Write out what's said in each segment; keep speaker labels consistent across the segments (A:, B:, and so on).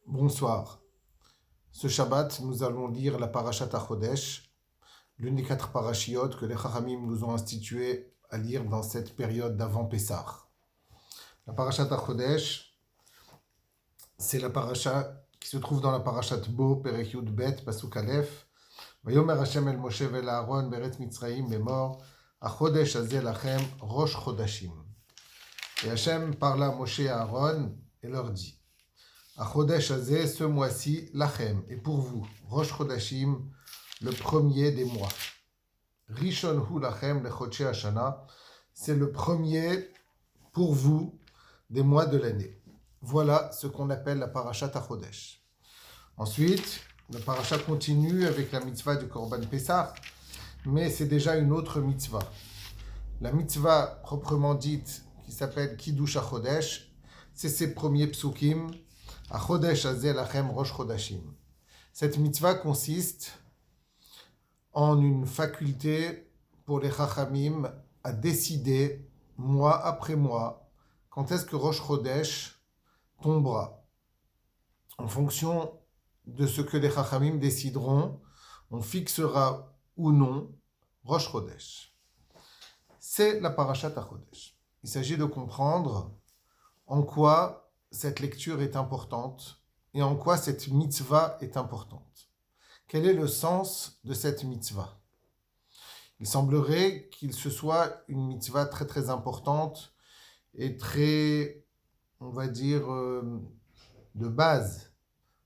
A: Bonsoir. Ce Shabbat, nous allons lire la Parashat HaChodesh, l'une des 4 parashiotes que les Chachamim nous ont institué à lire dans cette période d'avant Pessah. La Parashat HaChodesh, c'est la parasha qui se trouve dans la Parashat Bo, Perek Yud Bet, Pasuk Aleph. Vayomer Hashem el Moshe vel Aaron beretz Mitzrayim lemor, HaChodesh hazeh lachem Rosh Chodashim. Et Hashem parla à Moshe et à Aaron et leur dit: Chodesh Hazeh, ce mois-ci, lachem, et pour vous, Rosh Chodashim, le premier des mois. Rishon hu lachem lechodshei hashana, c'est le premier pour vous des mois de l'année. Voilà ce qu'on appelle la parashat HaChodesh. Ensuite, la parasha continue avec la mitzvah du Korban Pessah, mais c'est déjà une autre mitzvah. La mitzvah proprement dite, qui s'appelle Kiddush HaChodesh, c'est ses premiers psukim, Chodesh Hazeh lachem Rosh Chodashim. Cette mitzvah consiste en une faculté pour les Chachamim à décider, mois après mois, quand est-ce que Rosh Chodesh tombera. En fonction de ce que les Chachamim décideront, on fixera ou non Rosh Chodesh. C'est la Parashat HaChodesh. Il s'agit de comprendre en quoi cette lecture est importante et en quoi cette mitzvah est importante. Quel est le sens de cette mitzvah? Il semblerait qu'il se soit une mitzvah très très importante et très, on va dire, de base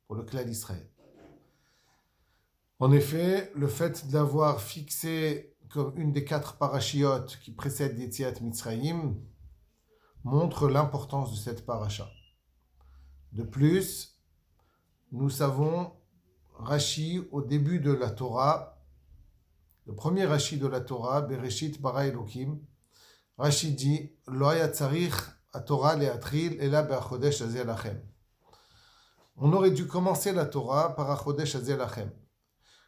A: pour le clan d'Israël. En effet, le fait d'avoir fixé comme une des 4 parashiotes qui précèdent Yetziat Mitzrayim montre l'importance de cette parasha. De plus, nous savons Rashi au début de la Torah, le premier Rashi de la Torah, Bereshit bara Elokim, Rashi dit Lo haya tzarich haTorah le'atril ela be'achodesh hazeh lachem. On aurait dû commencer la Torah par Achodesh hazeh lachem,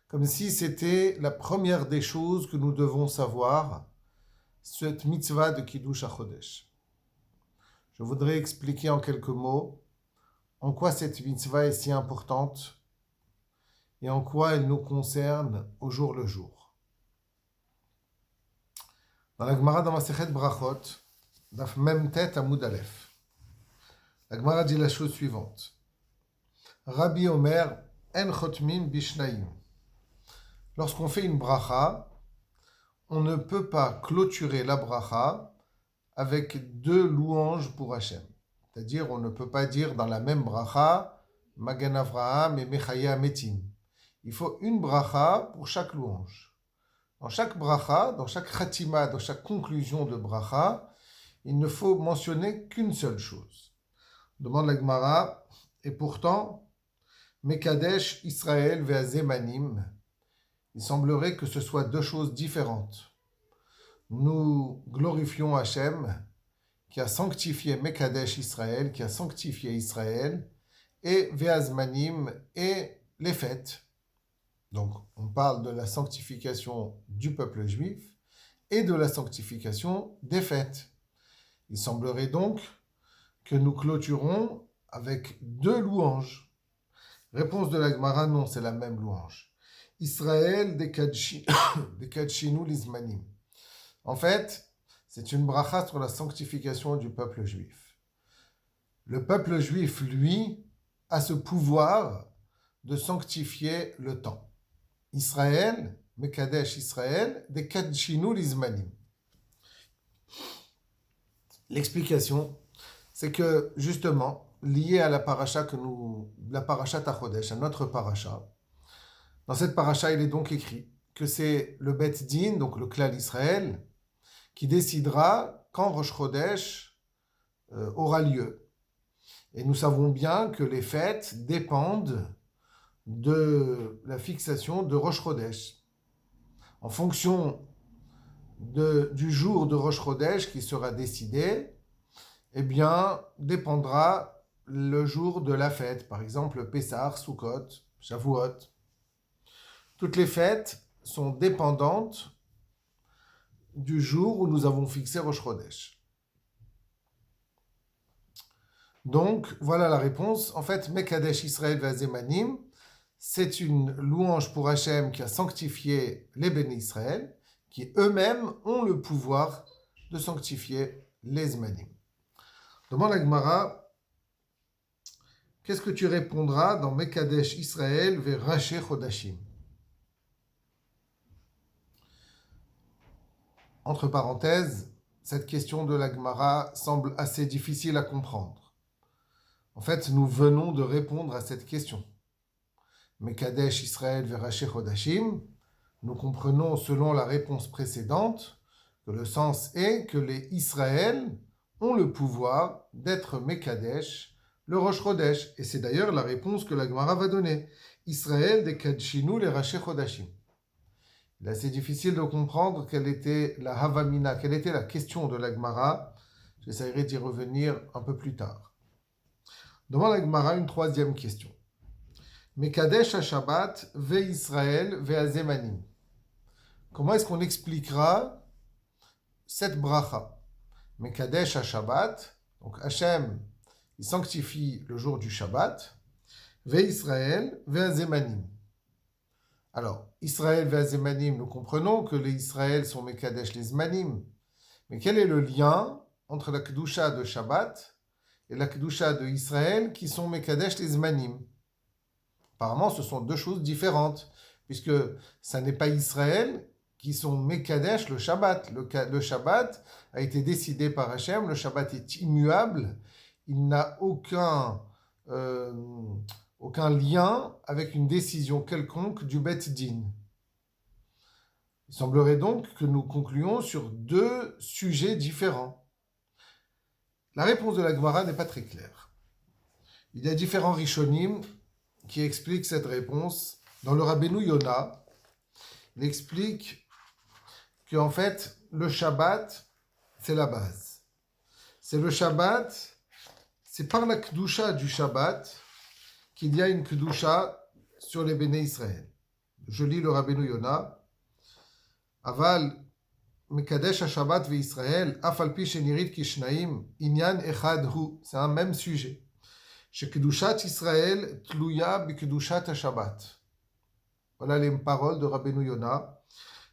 A: comme si c'était la première des choses que nous devons savoir, cette mitzvah de Kiddush HaChodesh. Je voudrais expliquer en quelques mots en quoi cette mitzvah est si importante et en quoi elle nous concerne au jour le jour. Dans la Gemara dans Masechet Brachot, Daf Memtet Amud Aleph, la Gemara dit la chose suivante. Rabbi Omer, En Chotmin Bishnaim. Lorsqu'on fait une bracha, on ne peut pas clôturer la bracha avec 2 louanges pour Hachem. C'est-à-dire, on ne peut pas dire dans la même bracha Magen Avraham et Mechaya Metim. Il faut une bracha pour chaque louange. Dans chaque bracha, dans chaque khatima, dans chaque conclusion de bracha, il ne faut mentionner qu'une seule chose. Demande la Gemara, et pourtant, Mekadesh Israël ve'azemanim, il semblerait que ce soit 2 choses différentes. Nous glorifions Hachem, qui a sanctifié Mekadesh Israël, qui a sanctifié Israël, et Ve'azmanim, et les fêtes. Donc, on parle de la sanctification du peuple juif et de la sanctification des fêtes. Il semblerait donc que nous clôturons avec 2 louanges. Réponse de la Gemara, non, c'est la même louange. Israël dekadshinu lizmanim. En fait, c'est une bracha sur la sanctification du peuple juif. Le peuple juif, lui, a ce pouvoir de sanctifier le temps. Israël, Mekadesh Israël, dekadshinu lizmanim. L'explication, c'est que, justement, lié à la parasha la parashat HaChodesh, à notre parasha, dans cette parasha, il est donc écrit que c'est le Bet Din, donc le clan d'Israël, qui décidera quand Rosh Chodesh aura lieu. Et nous savons bien que les fêtes dépendent de la fixation de Rosh Chodesh. En fonction du jour de Rosh Chodesh qui sera décidé, eh bien, dépendra le jour de la fête. Par exemple, Pessah, Sukkot, Shavuot. Toutes les fêtes sont dépendantes du jour où nous avons fixé Rosh Chodesh. Donc, voilà la réponse. En fait, Mekadesh Israël Vazemanim, c'est une louange pour Hachem qui a sanctifié les béné Israël, qui eux-mêmes ont le pouvoir de sanctifier les Zmanim. Demande à Gemara, qu'est-ce que tu répondras dans Mekadesh Israël vers Raché Chodashim? Entre parenthèses, cette question de la Gemara semble assez difficile à comprendre. En fait, nous venons de répondre à cette question. Mekadesh Israël vers Raché Chodashim, nous comprenons selon la réponse précédente que le sens est que les Israël ont le pouvoir d'être Mekadesh, le Rosh Chodesh. Et c'est d'ailleurs la réponse que la Gemara va donner. Israël de Kadshinu les Raché Chodashim. Il est assez difficile de comprendre quelle était la Havamina, quelle était la question de la Gemara. J'essaierai d'y revenir un peu plus tard. Demande la Gemara une troisième question. Mekadesh HaShabbat ve Israël ve Azemanim. Comment est-ce qu'on expliquera cette bracha? Mekadesh HaShabbat, donc Hachem, il sanctifie le jour du Shabbat, ve Israël ve Azemanim. Alors, Israël ve Azemanim, nous comprenons que les Israël sont Mekadesh les Zmanim. Mais quel est le lien entre la Kedusha de Shabbat et la Kedusha de Israël qui sont Mekadesh les Zmanim? Apparemment, ce sont deux choses différentes, puisque ça n'est pas Israël qui sont Mekadesh le Shabbat. Le Shabbat a été décidé par Hachem, le Shabbat est immuable, il n'a aucun lien avec une décision quelconque du Bet Din. Il semblerait donc que nous concluons sur deux sujets différents. La réponse de la Gemara n'est pas très claire. Il y a différents Rishonim qui expliquent cette réponse. Dans le Rabbeinu Yona, il explique qu'en fait, le Shabbat, c'est la base. C'est le Shabbat, c'est par la Kedusha du Shabbat qu'il y a une Kedusha sur les Béné Israël. Je lis le Rabbeinu Yona. Aval Mekadesh HaShabbat ve Israël, Afal pi shenirit kishnaim, inyan echad hu. C'est un même sujet. Shekedushat Israël tluya bikedushat HaShabbat. Voilà les paroles de Rabbeinu Yona.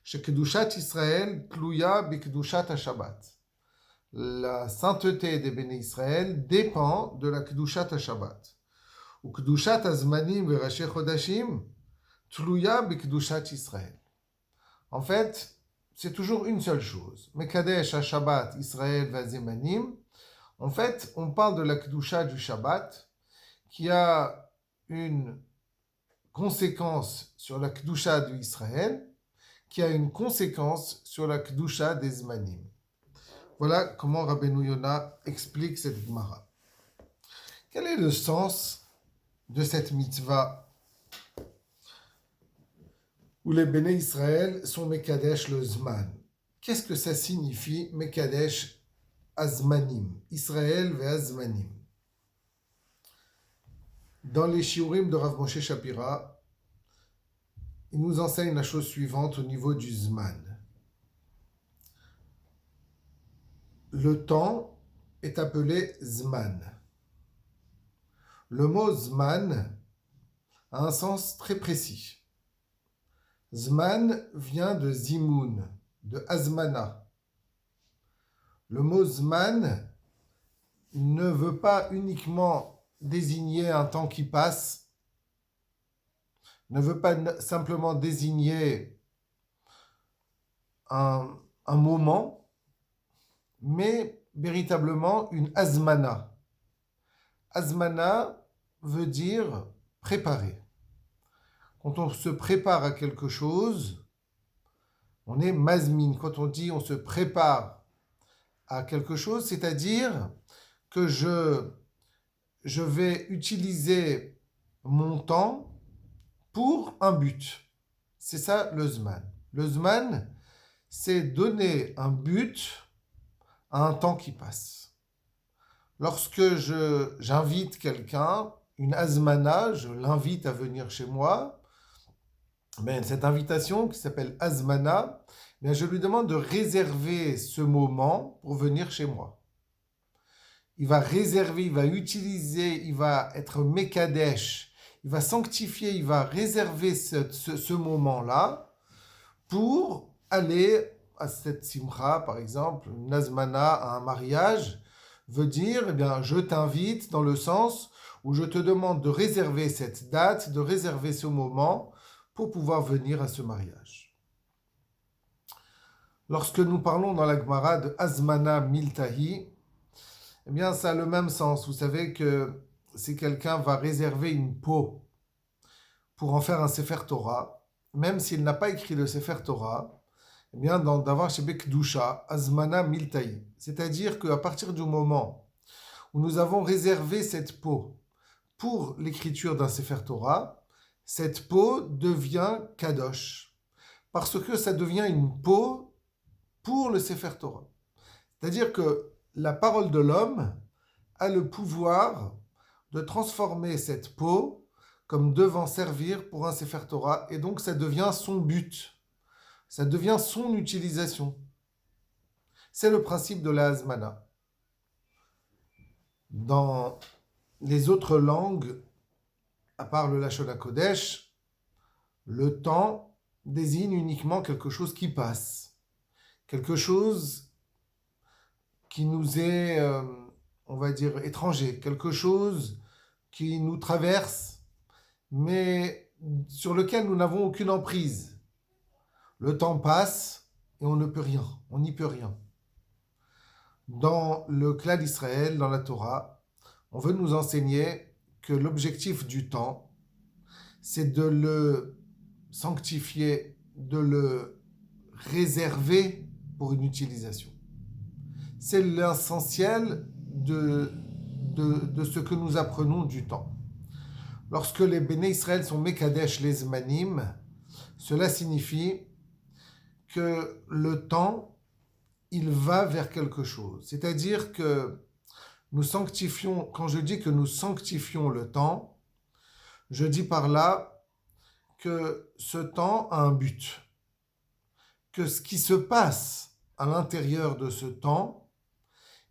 A: Shekedushat Israël tluya bikedushat HaShabbat. La sainteté des Béné Israël dépend de la Kedushat HaShabbat. Ou Kedushat Azmanim ve Raché Chodashim tluya bikedushat Israël. En fait, c'est toujours une seule chose. Mekadesh HaShabbat Israël vazemanim. En fait, on parle de la Kedusha du Shabbat qui a une conséquence sur la Kedusha du Israël, qui a une conséquence sur la Kedusha des Zmanim. Voilà comment Rabbeinu Yona explique cette Gemara. Quel est le sens de cette mitzvah où les Béné Israël sont Mekadesh le Zman? Qu'est-ce que ça signifie Mekadesh Azmanim, Israël ve Azmanim? Dans les Shiurim de Rav Moshe Shapira, il nous enseigne la chose suivante au niveau du Zman. Le temps est appelé Zman. Le mot Zman a un sens très précis. Zman vient de Zimoun, de Azmana. Le mot Zman ne veut pas uniquement désigner un temps qui passe, ne veut pas simplement désigner un moment, mais véritablement une azmana. Azmana veut dire préparer. Quand on se prépare à quelque chose, on est mazmin. Quand on dit on se prépare à quelque chose, c'est-à-dire que je vais utiliser mon temps pour un but. C'est ça le zman. Le zman, c'est donner un but à un temps qui passe. Lorsque j'invite quelqu'un, une azmana, je l'invite à venir chez moi, cette invitation qui s'appelle azmana, je lui demande de réserver ce moment pour venir chez moi. il va réserver, il va utiliser, il va être Mekadesh, il va sanctifier, il va réserver ce moment-là pour aller à cette simcha, par exemple, une azmana à un mariage, veut dire, eh bien, je t'invite dans le sens où je te demande de réserver cette date, de réserver ce moment pour pouvoir venir à ce mariage. Lorsque nous parlons dans la Gemara de azmana miltahi, eh bien, ça a le même sens. Vous savez que si quelqu'un va réserver une peau pour en faire un Sefer Torah, même s'il n'a pas écrit le Sefer Torah, eh bien, d'avoir chez Bekdusha, Azmana Miltaï. C'est-à-dire qu'à partir du moment où nous avons réservé cette peau pour l'écriture d'un Sefer Torah, cette peau devient Kadosh. Parce que ça devient une peau pour le Sefer Torah. C'est-à-dire que la parole de l'homme a le pouvoir de transformer cette peau comme devant servir pour un Sefer Torah, et donc ça devient son but, ça devient son utilisation. C'est le principe de la Hazmana. Dans les autres langues, à part le Lashon HaKodesh, le temps désigne uniquement quelque chose qui passe, quelque chose qui nous est, on va dire, étranger, quelque chose qui nous traverse, mais sur lequel nous n'avons aucune emprise. Le temps passe et on ne peut rien, on n'y peut rien. Dans le clan d'Israël, dans la Torah, on veut nous enseigner que l'objectif du temps, c'est de le sanctifier, de le réserver pour une utilisation. C'est l'essentiel de ce que nous apprenons du temps. Lorsque les Béné Israël sont Mekadesh les Zmanim, cela signifie que le temps, il va vers quelque chose. C'est-à-dire que nous sanctifions, quand je dis que nous sanctifions le temps, je dis par là que ce temps a un but. Que ce qui se passe à l'intérieur de ce temps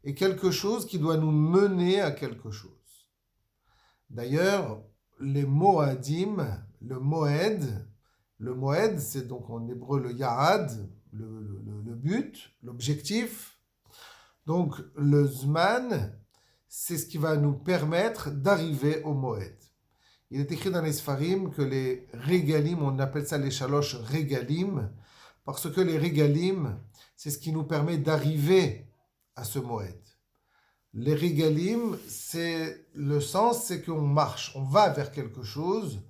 A: est quelque chose qui doit nous mener à quelque chose. D'ailleurs, les Moadim, le Moed, c'est donc en hébreu le Yahad, le but, l'objectif. Donc le Zman, c'est ce qui va nous permettre d'arriver au Moed. Il est écrit dans les Sfarim que les Régalim, on appelle ça les Shalosh Régalim, parce que les Régalim, c'est ce qui nous permet d'arriver à ce Moed. Les Régalim, c'est le sens, c'est qu'on marche, on va vers quelque chose,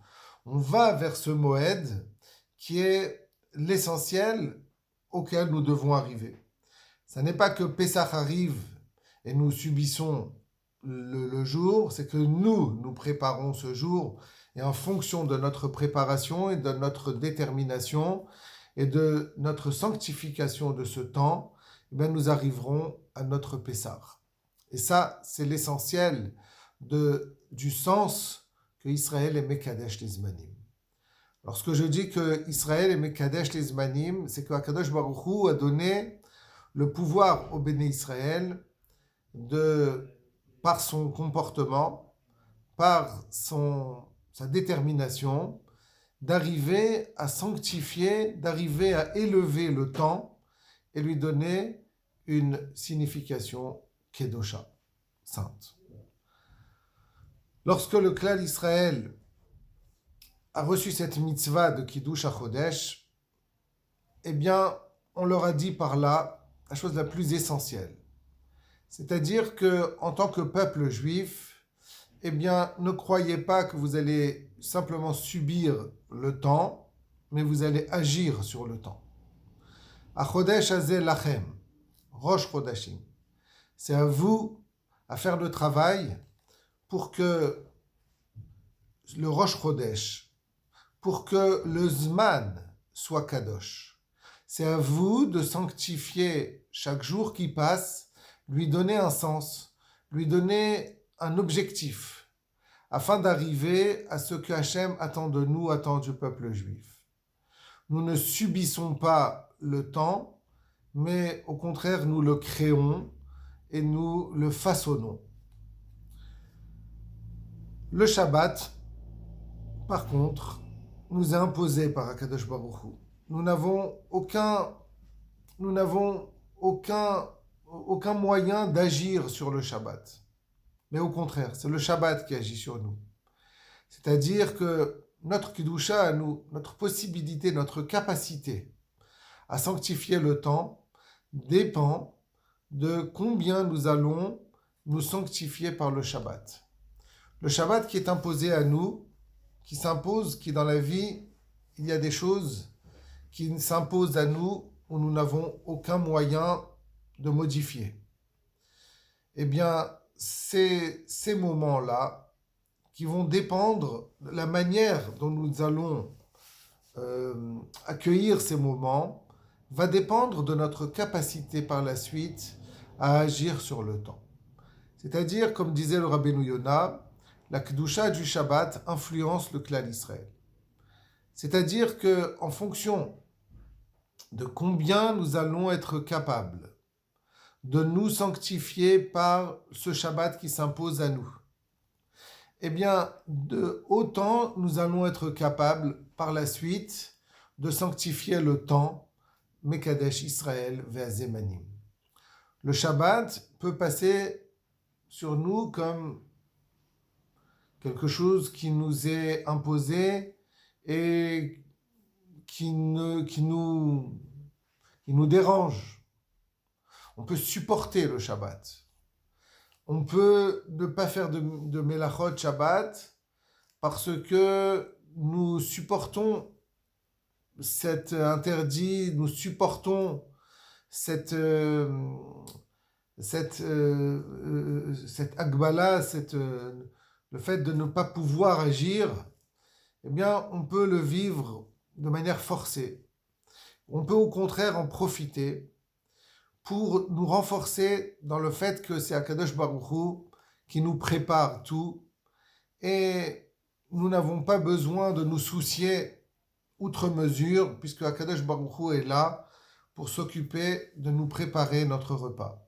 A: on va vers ce Moed qui est l'essentiel auquel nous devons arriver. Ce n'est pas que Pessah arrive et nous subissons le jour, c'est que nous préparons ce jour, et en fonction de notre préparation et de notre détermination et de notre sanctification de ce temps, eh bien, nous arriverons à notre Pessah. Et ça, c'est l'essentiel du sens que Israël est Mekadesh les Zmanim. Lorsque je dis que Israël est Mekadesh les Zmanim, c'est que Akadosh Baruch Hu a donné le pouvoir au Béné Israël par son comportement, par sa détermination, d'arriver à sanctifier, d'arriver à élever le temps et lui donner une signification Kedosha, sainte. Lorsque le clan d'Israël a reçu cette mitzvah de Kiddush HaChodesh, eh bien, on leur a dit par là la chose la plus essentielle. C'est-à-dire que, en tant que peuple juif, eh bien, ne croyez pas que vous allez simplement subir le temps, mais vous allez agir sur le temps. HaChodesh Hazeh Lachem, Rosh Chodashim. C'est à vous à faire le travail pour que le Rosh Chodesh, pour que le Zman soit Kadosh. C'est à vous de sanctifier chaque jour qui passe, lui donner un sens, lui donner un objectif, afin d'arriver à ce que Hachem attend de nous, attend du peuple juif. Nous ne subissons pas le temps, mais au contraire, nous le créons, et nous le façonnons. Le Shabbat, par contre, nous est imposé par Akadosh Baruch Hu. Nous n'avons aucun moyen d'agir sur le Shabbat. Mais au contraire, c'est le Shabbat qui agit sur nous. C'est-à-dire que notre Kedusha à nous, notre possibilité, notre capacité à sanctifier le temps dépend de combien nous allons nous sanctifier par le Shabbat. Le Shabbat qui est imposé à nous, qui s'impose, qui dans la vie, il y a des choses qui s'imposent à nous où nous n'avons aucun moyen de modifier. Eh bien, c'est ces moments-là qui vont dépendre de la manière dont nous allons accueillir ces moments, va dépendre de notre capacité par la suite à agir sur le temps. C'est-à-dire, comme disait le Rabbeinu Yonah, la Kedusha du Shabbat influence le clan Israël. C'est-à-dire qu'en fonction de combien nous allons être capables de nous sanctifier par ce Shabbat qui s'impose à nous, eh bien, autant nous allons être capables par la suite de sanctifier le temps, Mekadesh Israël ve'azemanim. Le Shabbat peut passer sur nous comme quelque chose qui nous est imposé et qui nous dérange. On peut supporter le Shabbat. On peut ne pas faire de Melachot Shabbat parce que nous supportons cet interdit, nous supportons cette Agbala, le fait de ne pas pouvoir agir. Eh bien, on peut le vivre de manière forcée. On peut au contraire en profiter pour nous renforcer dans le fait que c'est Akadosh Baruch Hu qui nous prépare tout et nous n'avons pas besoin de nous soucier outre mesure puisque Akadosh Baruch Hu est là pour s'occuper de nous préparer notre repas.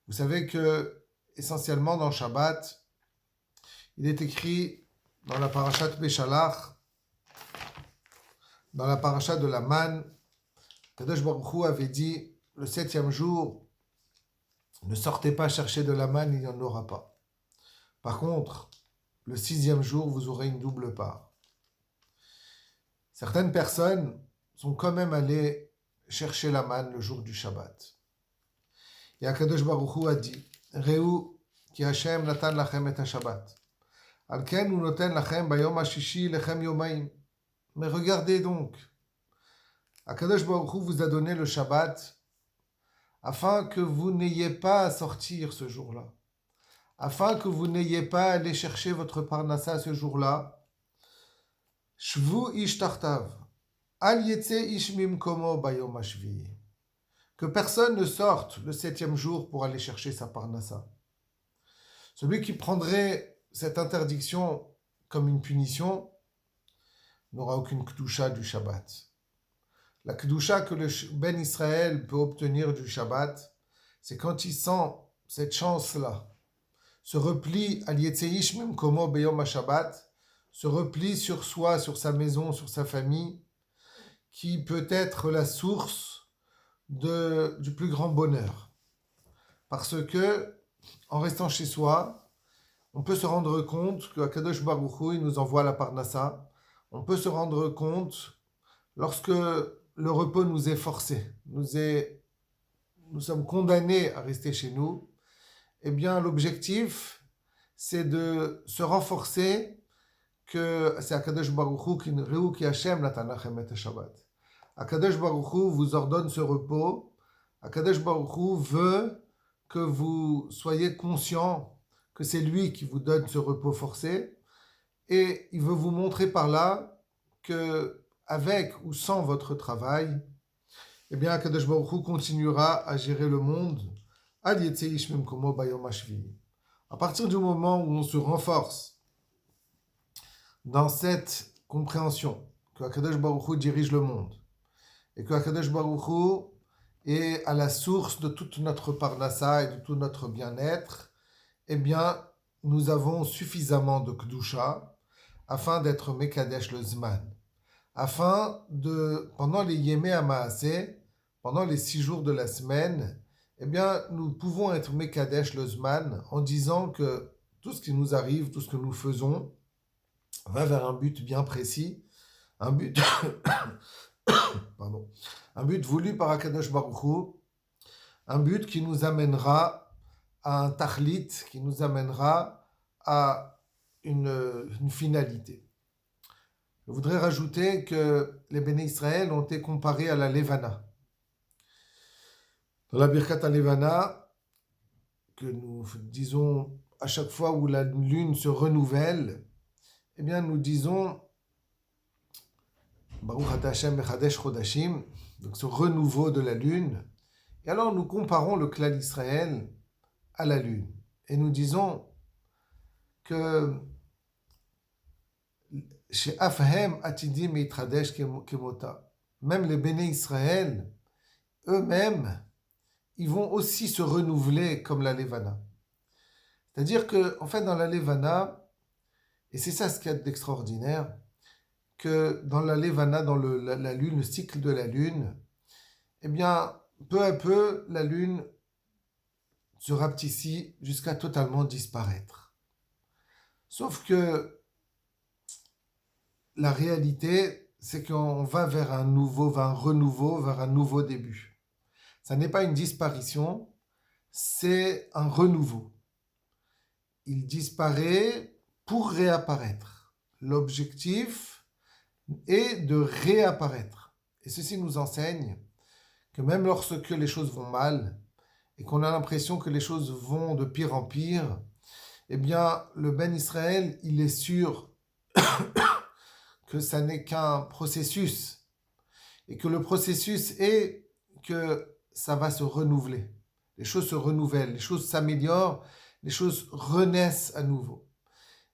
A: Vous savez que essentiellement dans Shabbat, il est écrit dans la parashat Beshalach, dans la parashat de la manne, Akadosh Baruch Hu avait dit le 7e jour, ne sortez pas chercher de la manne, il n'y en aura pas. Par contre, le 6e jour, vous aurez une double part. Certaines personnes sont quand même allées chercher la manne le jour du Shabbat. Et Akadosh Baruch Hu a dit, Reu ki Hashem natan lachem et ha-Shabbat. Al ken hu noten lachem bayom ha-shishi lechem yomaim. Mais regardez donc, Akadosh Baruch Hu vous a donné le Shabbat afin que vous n'ayez pas à sortir ce jour-là, afin que vous n'ayez pas à aller chercher votre parnassa ce jour-là. Shvu ish tartav, al yetze ish mimkomo bayom hashvi'i. Que personne ne sorte le 7e jour pour aller chercher sa parnassa. Celui qui prendrait cette interdiction comme une punition n'aura aucune kedusha du Shabbat. La kedusha que le Ben Israël peut obtenir du Shabbat, c'est quand il sent cette chance-là, se replie à l'Yetzeish Mimkomo Beyom HaShabbat, se replie sur soi, sur sa maison, sur sa famille, qui peut être la source du plus grand bonheur. Parce que, en restant chez soi, on peut se rendre compte que Akadosh Baruch Hu, il nous envoie la parnassa. On peut se rendre compte lorsque le repos nous est forcé, nous sommes condamnés à rester chez nous, eh bien l'objectif, c'est de se renforcer que c'est Akadosh Baruch Hu qui Hashem natan lachem et ha-Shabbat. Akadosh Baruch Hu vous ordonne ce repos. Akadosh Baruch Hu veut que vous soyez conscient que c'est lui qui vous donne ce repos forcé et il veut vous montrer par là que avec ou sans votre travail, eh bien, Akadosh Baruch Hu continuera à gérer le monde. À partir du moment où on se renforce dans cette compréhension que Akadosh Baruch Hu dirige le monde et que Akadosh Baruch Hu et à la source de toute notre parnassa et de tout notre bien-être, eh bien, nous avons suffisamment de Kedusha afin d'être Mekadesh le Zman. Afin de, pendant les Yémé Amaasé, pendant les 6 jours de la semaine, eh bien, nous pouvons être Mekadesh le Zman en disant que tout ce qui nous arrive, tout ce que nous faisons, va vers un but bien précis, un but, pardon, un but voulu par Akadosh Baruch Hu, un but qui nous amènera à un tachlit, qui nous amènera à une finalité. Je voudrais rajouter que les Béné Israël ont été comparés à la Levana. Dans la Birkat HaLevana, que nous disons à chaque fois où la lune se renouvelle, eh bien nous disons Baruch Ata Hashem Mechadesh Chodashim, donc ce renouveau de la lune. Et alors nous comparons le clan d'Israël à la lune. Et nous disons que chez Afhem Atidim et Tradesh Kemota, même les Béné Israël, eux-mêmes, ils vont aussi se renouveler comme la Levana. C'est-à-dire que, en fait, dans la Levana, et c'est ça ce qu'il y a d'extraordinaire, que dans la Levana, dans la lune, le cycle de la lune, eh bien, peu à peu, la lune se rapetissit jusqu'à totalement disparaître. Sauf que la réalité, c'est qu'on va vers un renouveau, vers un nouveau début. Ça n'est pas une disparition, c'est un renouveau. Il disparaît pour réapparaître. L'objectif est de réapparaître. Et ceci nous enseigne que même lorsque les choses vont mal et qu'on a l'impression que les choses vont de pire en pire, eh bien, le Ben Israël, il est sûr que ça n'est qu'un processus et que le processus est que ça va se renouveler. Les choses se renouvellent, les choses s'améliorent, les choses renaissent à nouveau.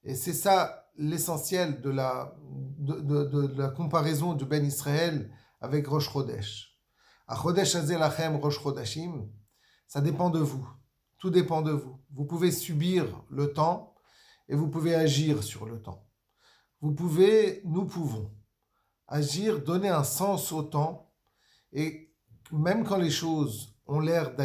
A: Et c'est ça l'essentiel de la comparaison du Ben Israël avec Rosh Chodesh. A Chodesh Hazeh Lachem Rosh Chodashim, ça dépend de vous. Tout dépend de vous. Vous pouvez subir le temps et vous pouvez agir sur le temps. Nous pouvons agir, donner un sens au temps, et même quand les choses ont l'air d'aller